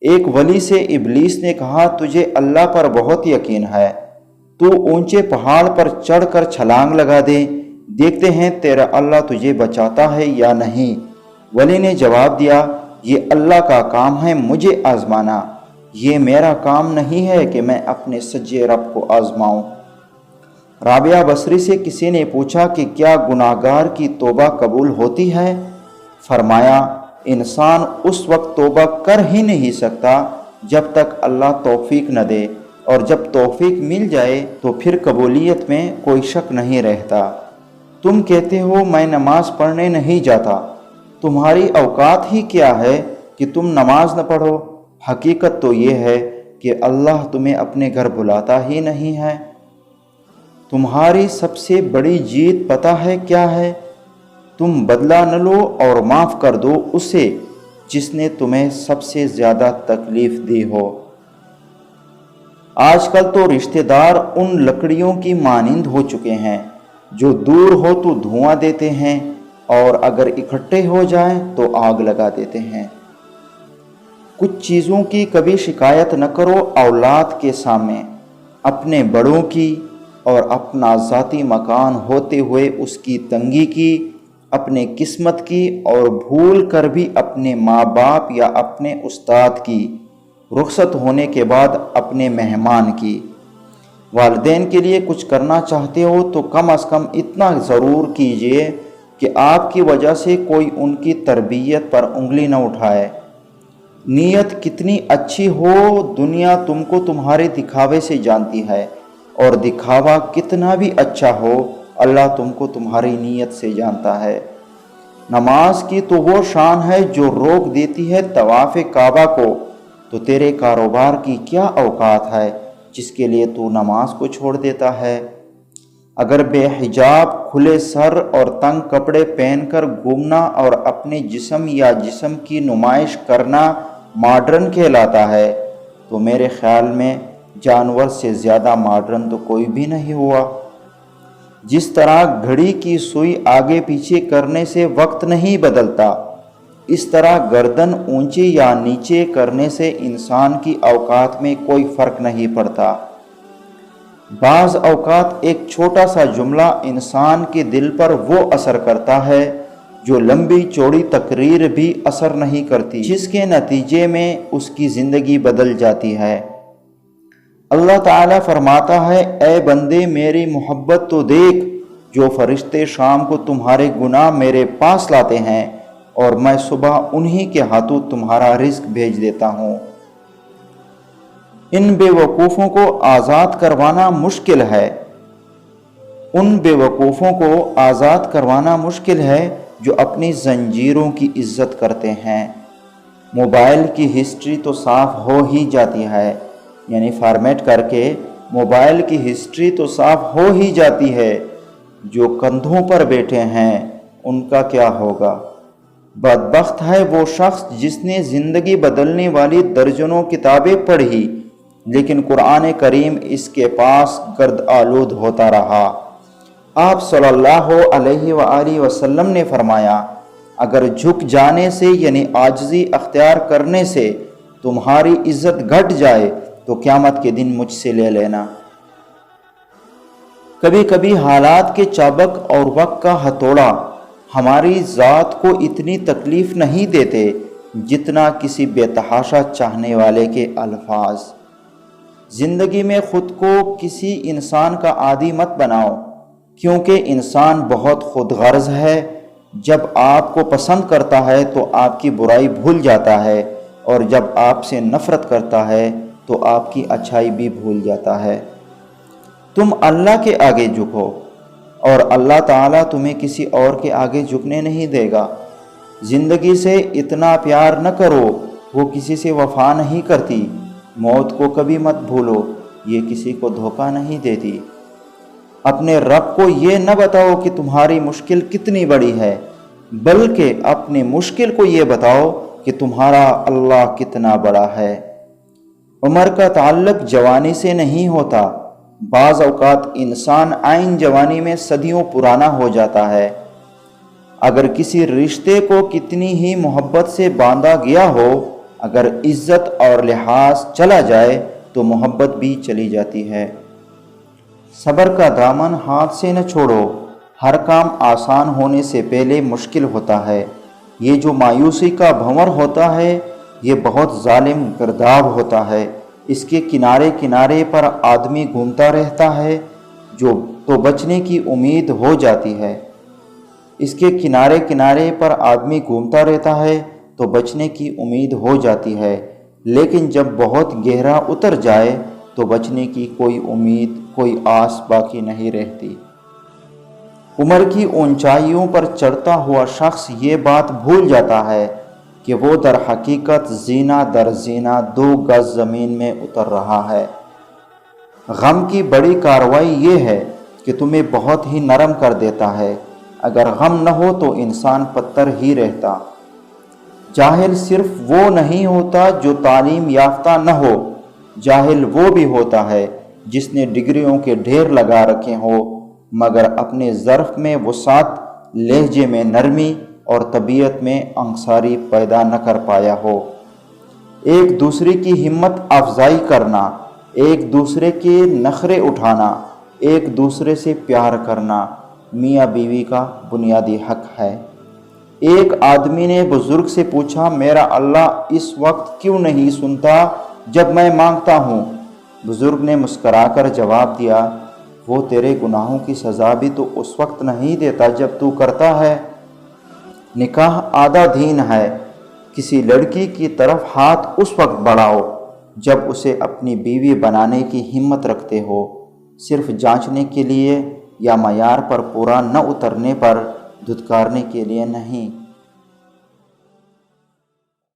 ایک ولی سے ابلیس نے کہا تجھے اللہ پر بہت یقین ہے، تو اونچے پہاڑ پر چڑھ کر چھلانگ لگا دے، دیکھتے ہیں تیرا اللہ تجھے بچاتا ہے یا نہیں۔ ولی نے جواب دیا یہ اللہ کا کام ہے مجھے آزمانا، یہ میرا کام نہیں ہے کہ میں اپنے سچے رب کو آزماؤں۔ رابعہ بصری سے کسی نے پوچھا کہ کیا گناہگار کی توبہ قبول ہوتی ہے؟ فرمایا انسان اس وقت توبہ کر ہی نہیں سکتا جب تک اللہ توفیق نہ دے، اور جب توفیق مل جائے تو پھر قبولیت میں کوئی شک نہیں رہتا۔ تم کہتے ہو میں نماز پڑھنے نہیں جاتا، تمہاری اوقات ہی کیا ہے کہ تم نماز نہ پڑھو؟ حقیقت تو یہ ہے کہ اللہ تمہیں اپنے گھر بلاتا ہی نہیں ہے۔ تمہاری سب سے بڑی جیت پتہ ہے کیا ہے؟ تم بدلہ نہ لو اور معاف کر دو اسے جس نے تمہیں سب سے زیادہ تکلیف دی ہو۔ آج کل تو رشتہ دار ان لکڑیوں کی مانند ہو چکے ہیں جو دور ہو تو دھواں دیتے ہیں اور اگر اکٹھے ہو جائیں تو آگ لگا دیتے ہیں۔ کچھ چیزوں کی کبھی شکایت نہ کرو اولاد کے سامنے، اپنے بڑوں کی اور اپنا ذاتی مکان ہوتے ہوئے اس کی تنگی کی، اپنے قسمت کی، اور بھول کر بھی اپنے ماں باپ یا اپنے استاد کی، رخصت ہونے کے بعد اپنے مہمان کی۔ والدین کے لیے کچھ کرنا چاہتے ہو تو کم از کم اتنا ضرور کیجئے کہ آپ کی وجہ سے کوئی ان کی تربیت پر انگلی نہ اٹھائے۔ نیت کتنی اچھی ہو دنیا تم کو تمہارے دکھاوے سے جانتی ہے، اور دکھاوا کتنا بھی اچھا ہو اللہ تم کو تمہاری نیت سے جانتا ہے۔ نماز کی تو وہ شان ہے جو روک دیتی ہے طواف کعبہ کو، تو تیرے کاروبار کی کیا اوقات ہے جس کے لیے تو نماز کو چھوڑ دیتا ہے؟ اگر بے حجاب کھلے سر اور تنگ کپڑے پہن کر گھومنا اور اپنے جسم یا جسم کی نمائش کرنا ماڈرن کہلاتا ہے تو میرے خیال میں جانور سے زیادہ ماڈرن تو کوئی بھی نہیں ہوا۔ جس طرح گھڑی کی سوئی آگے پیچھے کرنے سے وقت نہیں بدلتا، اس طرح گردن اونچی یا نیچے کرنے سے انسان کی اوقات میں کوئی فرق نہیں پڑتا۔ بعض اوقات ایک چھوٹا سا جملہ انسان کے دل پر وہ اثر کرتا ہے جو لمبی چوڑی تقریر بھی اثر نہیں کرتی، جس کے نتیجے میں اس کی زندگی بدل جاتی ہے۔ اللہ تعالیٰ فرماتا ہے اے بندے میری محبت تو دیکھ، جو فرشتے شام کو تمہارے گناہ میرے پاس لاتے ہیں اور میں صبح انہی کے ہاتھوں تمہارا رزق بھیج دیتا ہوں۔ ان بے وقوفوں کو آزاد کروانا مشکل ہے، ان بے وقوفوں کو آزاد کروانا مشکل ہے جو اپنی زنجیروں کی عزت کرتے ہیں۔ موبائل کی ہسٹری تو صاف ہو ہی جاتی ہے، یعنی فارمیٹ کر کے موبائل کی ہسٹری تو صاف ہو ہی جاتی ہے، جو کندھوں پر بیٹھے ہیں ان کا کیا ہوگا؟ بدبخت ہے وہ شخص جس نے زندگی بدلنے والی درجنوں کتابیں پڑھی لیکن قرآن کریم اس کے پاس گرد آلود ہوتا رہا۔ آپ صلی اللہ علیہ وآلہ وسلم نے فرمایا اگر جھک جانے سے یعنی عاجزی اختیار کرنے سے تمہاری عزت گھٹ جائے تو قیامت کے دن مجھ سے لے لینا۔ کبھی کبھی حالات کے چابک اور وقت کا ہتھوڑا ہماری ذات کو اتنی تکلیف نہیں دیتے جتنا کسی بے تحاشا چاہنے والے کے الفاظ۔ زندگی میں خود کو کسی انسان کا عادی مت بناؤ، کیونکہ انسان بہت خود غرض ہے۔ جب آپ کو پسند کرتا ہے تو آپ کی برائی بھول جاتا ہے، اور جب آپ سے نفرت کرتا ہے تو آپ کی اچھائی بھی بھول جاتا ہے۔ تم اللہ کے آگے جھکو اور اللہ تعالیٰ تمہیں کسی اور کے آگے جھکنے نہیں دے گا۔ زندگی سے اتنا پیار نہ کرو، وہ کسی سے وفا نہیں کرتی۔ موت کو کبھی مت بھولو، یہ کسی کو دھوکہ نہیں دیتی۔ اپنے رب کو یہ نہ بتاؤ کہ تمہاری مشکل کتنی بڑی ہے، بلکہ اپنے مشکل کو یہ بتاؤ کہ تمہارا اللہ کتنا بڑا ہے۔ عمر کا تعلق جوانی سے نہیں ہوتا، بعض اوقات انسان عین جوانی میں صدیوں پرانا ہو جاتا ہے۔ اگر کسی رشتے کو کتنی ہی محبت سے باندھا گیا ہو اگر عزت اور لحاظ چلا جائے تو محبت بھی چلی جاتی ہے۔ صبر کا دامن ہاتھ سے نہ چھوڑو، ہر کام آسان ہونے سے پہلے مشکل ہوتا ہے۔ یہ جو مایوسی کا بھنور ہوتا ہے یہ بہت ظالم گرداب ہوتا ہے۔ اس کے کنارے کنارے پر آدمی گھومتا رہتا ہے تو بچنے کی امید ہو جاتی ہے۔ اس کے کنارے کنارے پر آدمی گھومتا رہتا ہے تو بچنے کی امید ہو جاتی ہے، لیکن جب بہت گہرا اتر جائے تو بچنے کی کوئی امید، کوئی آس باقی نہیں رہتی۔ عمر کی اونچائیوں پر چڑھتا ہوا شخص یہ بات بھول جاتا ہے کہ وہ در حقیقت زینہ در زینہ 2 گز زمین میں اتر رہا ہے۔ غم کی بڑی کارروائی یہ ہے کہ تمہیں بہت ہی نرم کر دیتا ہے۔ اگر غم نہ ہو تو انسان پتھر ہی رہتا۔ جاہل صرف وہ نہیں ہوتا جو تعلیم یافتہ نہ ہو، جاہل وہ بھی ہوتا ہے جس نے ڈگریوں کے ڈھیر لگا رکھے ہو مگر اپنے ظرف میں وسعت، لہجے میں نرمی اور طبیعت میں انکساری پیدا نہ کر پایا ہو۔ ایک دوسرے کی ہمت افزائی کرنا، ایک دوسرے کے نخرے اٹھانا، ایک دوسرے سے پیار کرنا میاں بیوی کا بنیادی حق ہے۔ ایک آدمی نے بزرگ سے پوچھا، میرا اللہ اس وقت کیوں نہیں سنتا جب میں مانگتا ہوں؟ بزرگ نے مسکرا کر جواب دیا، وہ تیرے گناہوں کی سزا بھی تو اس وقت نہیں دیتا جب تو کرتا ہے۔ نکاح آدھا دین ہے۔ کسی لڑکی کی طرف ہاتھ اس وقت بڑھاؤ جب اسے اپنی بیوی بنانے کی ہمت رکھتے ہو، صرف جانچنے کے لیے یا معیار پر پورا نہ اترنے پر دھتکارنے کے لیے نہیں۔